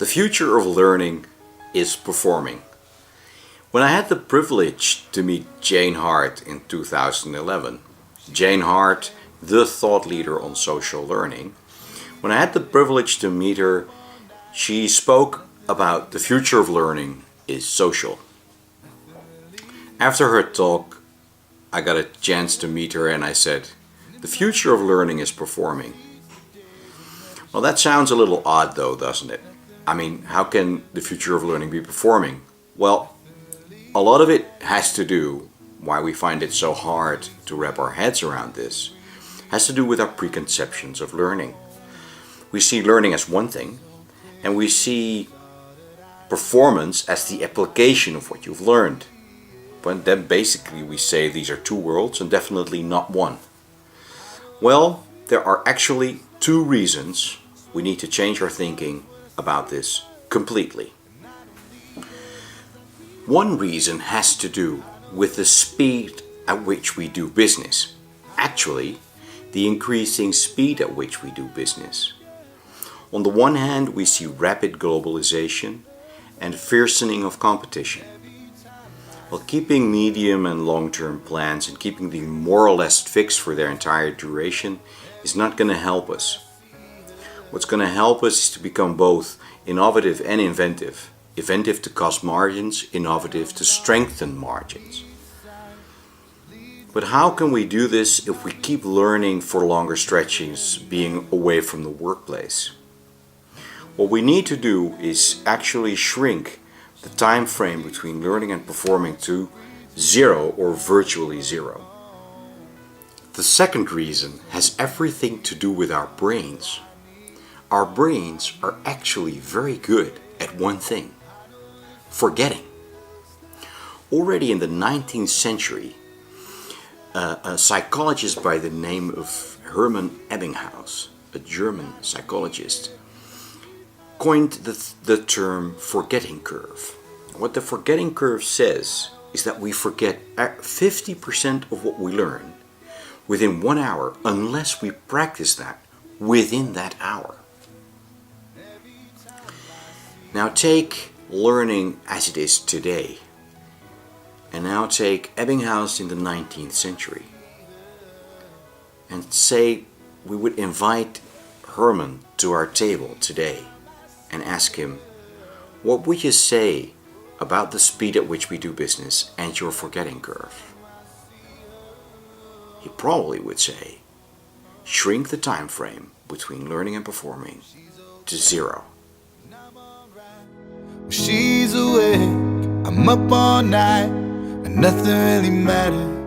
The future of learning is performing. When I had the privilege to meet Jane Hart in 2011, Jane Hart, the thought leader on social learning, when I had the privilege to meet her, she spoke about the future of learning is social. After her talk, I got a chance to meet her and I said, the future of learning is performing. Well, that sounds a little odd though, doesn't it? I mean, how can the future of learning be performing? Well, a lot of it has to do, why we find it so hard to wrap our heads around this, has to do with our preconceptions of learning. We see learning as one thing, and we see performance as the application of what you've learned. But then basically we say these are two worlds and definitely not one. Well, there are actually two reasons we need to change our thinking about this completely. One reason has to do with the speed at which we do business. Actually, the increasing speed at which we do business. On the one hand, we see rapid globalization and fiercening of competition. While keeping medium and long-term plans and keeping them more or less fixed for their entire duration is not going to help us. What's going to help us is to become both innovative and inventive. Inventive to cost margins, innovative to strengthen margins. But how can we do this if we keep learning for longer stretches, being away from the workplace? What we need to do is actually shrink the time frame between learning and performing to zero or virtually zero. The second reason has everything to do with our brains. Our brains are actually very good at one thing: forgetting. Already in the 19th century, a psychologist by the name of Hermann Ebbinghaus, a German psychologist, coined the term forgetting curve. What the forgetting curve says is that we forget 50% of what we learn within 1 hour unless we practice that within that hour. Now take learning as it is today, and now take Ebbinghaus in the 19th century, and say we would invite Hermann to our table today and ask him, what would you say about the speed at which we do business and your forgetting curve? He probably would say, shrink the time frame between learning and performing to zero. She's awake, I'm up all night, and nothing really matters.